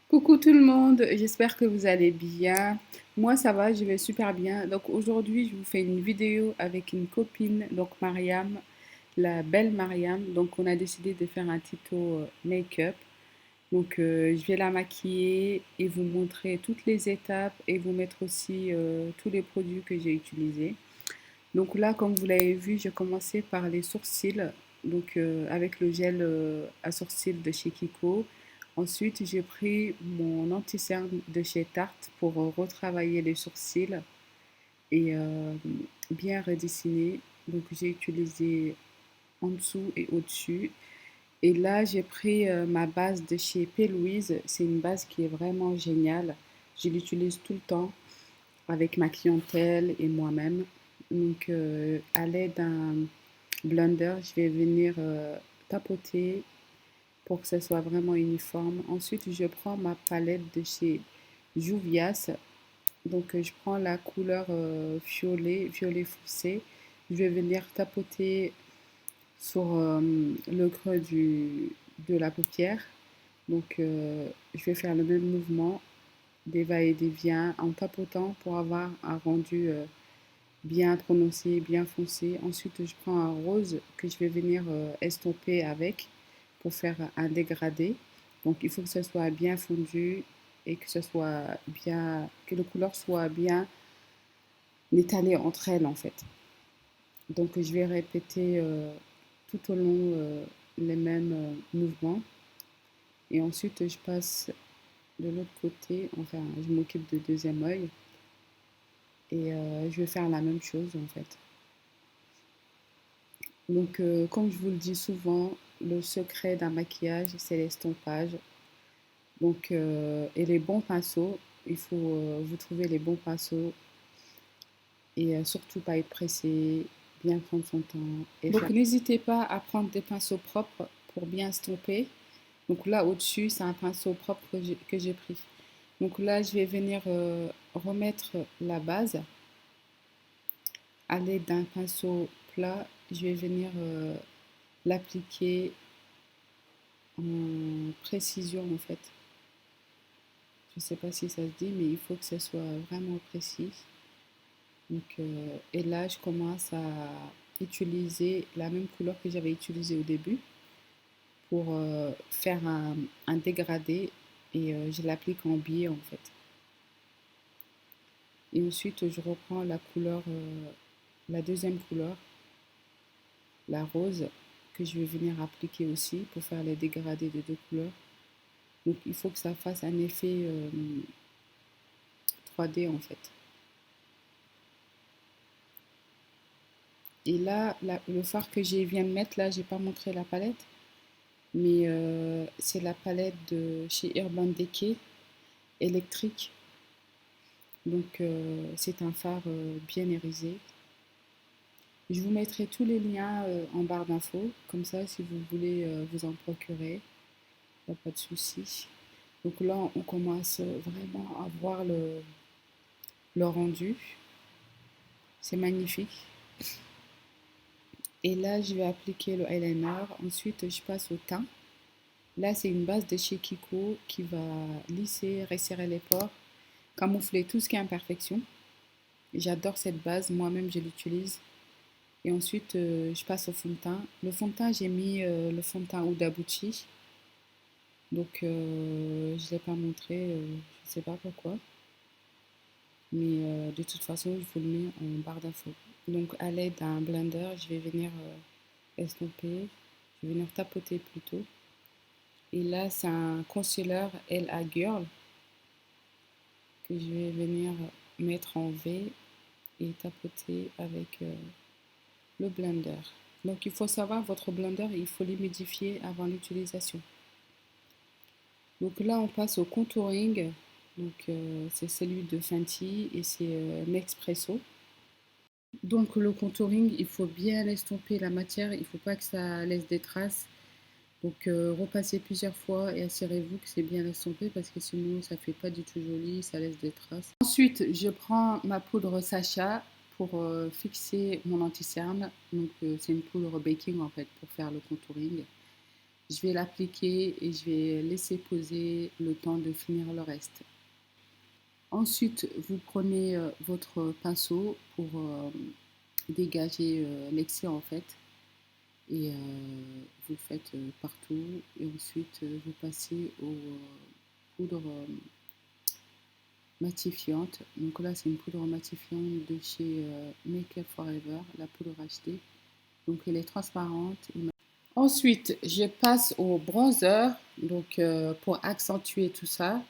Coucou tout le monde, j'espère que vous allez bien. Moi ça va, je vais super bien. Donc aujourd'hui je vous fais une vidéo avec une copine, donc Mariam, la belle Mariam. Donc on a décidé de faire un tuto make-up. Donc je vais la maquiller et vous montrer toutes les étapes et vous mettre aussi tous les produits que j'ai utilisés. Donc là comme vous l'avez vu, j'ai commencé par les sourcils, donc avec le gel à sourcils de chez Kiko. Ensuite, j'ai pris mon anti-cerne de chez Tarte pour retravailler les sourcils et bien redessiner. Donc, j'ai utilisé en dessous et au-dessus. Et là, j'ai pris ma base de chez P. Louise. C'est une base qui est vraiment géniale. Je l'utilise tout le temps avec ma clientèle et moi-même. Donc, à l'aide d'un blender, je vais venir tapoter pour que ce soit vraiment uniforme. Ensuite, je prends ma palette de chez Juvias. Donc, je prends la couleur violet foncé. Je vais venir tapoter sur le creux de la paupière. Donc, je vais faire le même mouvement des va et des vient en tapotant pour avoir un rendu bien prononcé, bien foncé. Ensuite, je prends un rose que je vais venir estomper avec pour faire un dégradé. Donc, il faut que ce soit bien fondu et que ce soit bien, que les couleurs soient bien étalées entre elles en fait. Donc, je vais répéter tout au long les mêmes mouvements. Et ensuite, je passe de l'autre côté, enfin, je m'occupe de deuxième œil et je vais faire la même chose en fait. Donc, comme je vous le dis souvent, le secret d'un maquillage, c'est l'estompage. Donc, et les bons pinceaux, il faut vous trouver les bons pinceaux et surtout pas être pressé, bien prendre son temps. Donc, n'hésitez pas à prendre des pinceaux propres pour bien estomper. Donc là, au-dessus, c'est un pinceau propre que j'ai pris. Donc là, je vais venir remettre la base à l'aide d'un pinceau plat. Je vais venir l'appliquer en précision en fait. Je ne sais pas si ça se dit, mais il faut que ce soit vraiment précis. Donc, et là, je commence à utiliser la même couleur que j'avais utilisée au début pour faire un dégradé et je l'applique en biais en fait. Et ensuite, je reprends la couleur, la deuxième couleur, la rose, que je vais venir appliquer aussi pour faire les dégradés des deux couleurs. Donc, il faut que ça fasse un effet 3D en fait. Et là, le fard que je viens de mettre, là, j'ai pas montré la palette, mais c'est la palette de chez Urban Decay, électrique. Donc, c'est un fard bien irisé. Je vous mettrai tous les liens en barre d'infos, comme ça, si vous voulez vous en procurer, il n'y a pas de souci. Donc là, on commence vraiment à voir le rendu. C'est magnifique. Et là, je vais appliquer le eyeliner. Ensuite, je passe au teint. Là, c'est une base de chez Kiko qui va lisser, resserrer les pores, camoufler tout ce qui est imperfection. J'adore cette base, moi-même je l'utilise. Et ensuite, je passe au fond de teint. Le fond de teint, j'ai mis le fond de teint Huda Beauty. Donc, je ne l'ai pas montré, je ne sais pas pourquoi. Mais de toute façon, je vous le mets en barre d'infos. Donc, à l'aide d'un blender, je vais venir estomper, je vais venir tapoter plutôt. Et là, c'est un concealer LA Girl que je vais venir mettre en V et tapoter avec le blender. Donc il faut savoir, votre blender, il faut l'humidifier avant l'utilisation. Donc là, on passe au contouring. Donc c'est celui de Fenty et c'est Nespresso. Donc le contouring, il faut bien estomper la matière, il ne faut pas que ça laisse des traces. Donc repassez plusieurs fois et assurez-vous que c'est bien estompé parce que sinon ça fait pas du tout joli, ça laisse des traces. Ensuite, je prends ma poudre Sacha pour fixer mon anti-cerne. Donc c'est une poudre baking en fait pour faire le contouring. Je vais l'appliquer et je vais laisser poser le temps de finir le reste. Ensuite, vous prenez votre pinceau pour dégager l'excès en fait. Et vous le faites partout. Et ensuite, vous passez aux poudres matifiantes. Donc là, c'est une poudre matifiante de chez Make Up Forever, la poudre HD. Donc elle est transparente. Ensuite, je passe au bronzer. Donc pour accentuer tout ça,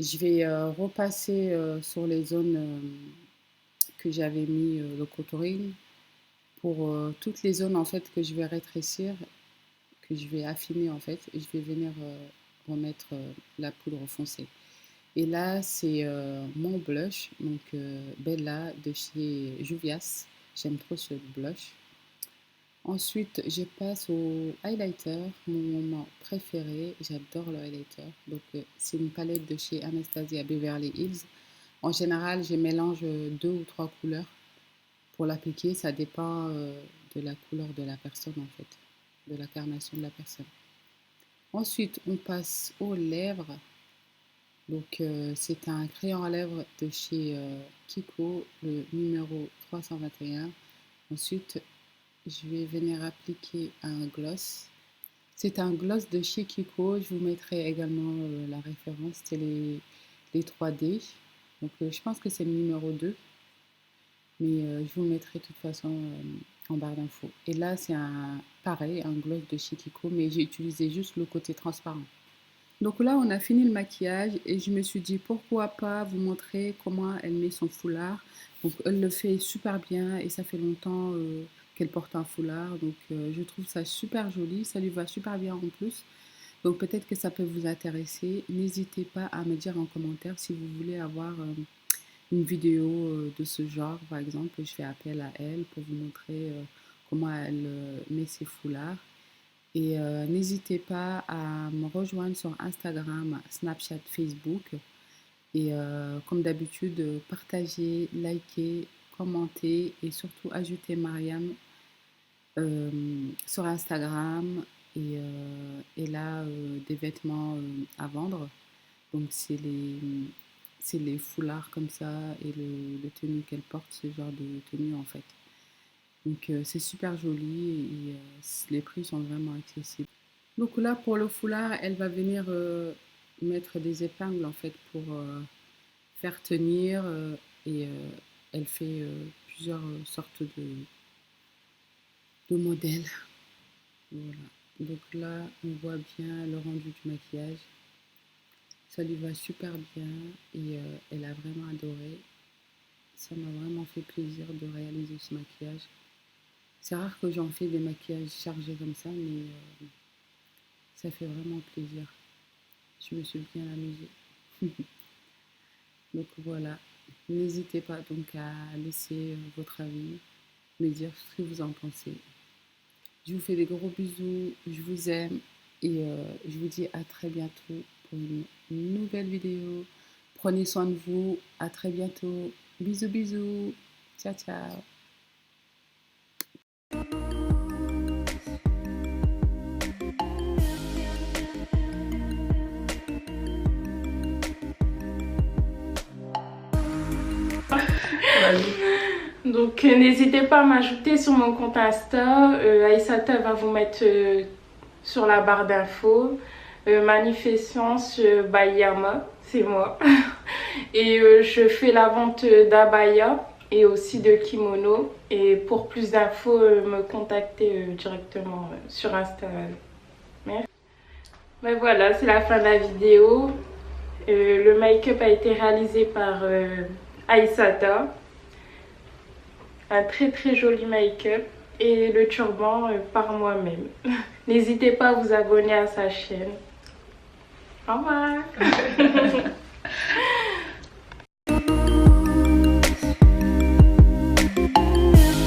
je vais repasser sur les zones que j'avais mis le contouring pour toutes les zones en fait que je vais rétrécir, que je vais affiner en fait, et je vais venir remettre la poudre foncée. Et là, c'est mon blush, donc Bella de chez Juvia's. J'aime trop ce blush. Ensuite, je passe au highlighter, mon moment préféré. J'adore le highlighter. Donc, c'est une palette de chez Anastasia Beverly Hills. En général, je mélange 2 ou 3 couleurs pour l'appliquer. Ça dépend de la couleur de la personne, en fait, de la carnation de la personne. Ensuite, on passe aux lèvres. Donc, c'est un crayon à lèvres de chez Kiko, le numéro 321. Ensuite, je vais venir appliquer un gloss. C'est un gloss de chez Kiko. Je vous mettrai également la référence. C'est les 3D. Donc, je pense que c'est le numéro 2. Mais je vous le mettrai de toute façon en barre d'infos. Et là, c'est pareil, un gloss de chez Kiko, mais j'ai utilisé juste le côté transparent. Donc là, on a fini le maquillage et je me suis dit pourquoi pas vous montrer comment elle met son foulard. Donc elle le fait super bien et ça fait longtemps qu'elle porte un foulard. Donc je trouve ça super joli, ça lui va super bien en plus. Donc peut-être que ça peut vous intéresser. N'hésitez pas à me dire en commentaire si vous voulez avoir une vidéo de ce genre. Par exemple, je fais appel à elle pour vous montrer comment elle met ses foulards. Et n'hésitez pas à me rejoindre sur Instagram, Snapchat, Facebook. Et comme d'habitude, partagez, likez, commentez et surtout ajoutez Mariam sur Instagram. Et là, des vêtements à vendre. Donc c'est les foulards comme ça et le tenue qu'elle porte, ce genre de tenue en fait. Donc c'est super joli et les prix sont vraiment accessibles. Donc là, pour le foulard, elle va venir mettre des épingles en fait pour faire tenir et elle fait plusieurs sortes de modèles. Voilà. Donc là, on voit bien le rendu du maquillage. Ça lui va super bien et elle a vraiment adoré. Ça m'a vraiment fait plaisir de réaliser ce maquillage. C'est rare que j'en fais des maquillages chargés comme ça, mais ça fait vraiment plaisir. Je me suis bien amusée. Donc voilà, n'hésitez pas donc à laisser votre avis, me dire ce que vous en pensez. Je vous fais des gros bisous, je vous aime et je vous dis à très bientôt pour une nouvelle vidéo. Prenez soin de vous, à très bientôt. Bisous bisous, ciao ciao. Donc n'hésitez pas à m'ajouter sur mon compte Insta. Aïssata va vous mettre sur la barre d'infos. Manifestance by Yama, c'est moi. Et je fais la vente d'abaya et aussi de kimono. Et pour plus d'infos, me contacter directement sur Insta. Merci. Ben voilà, c'est la fin de la vidéo. Le make-up a été réalisé par Aïssata. Un très très joli make-up et le turban par moi-même. N'hésitez pas à vous abonner à sa chaîne. Au revoir.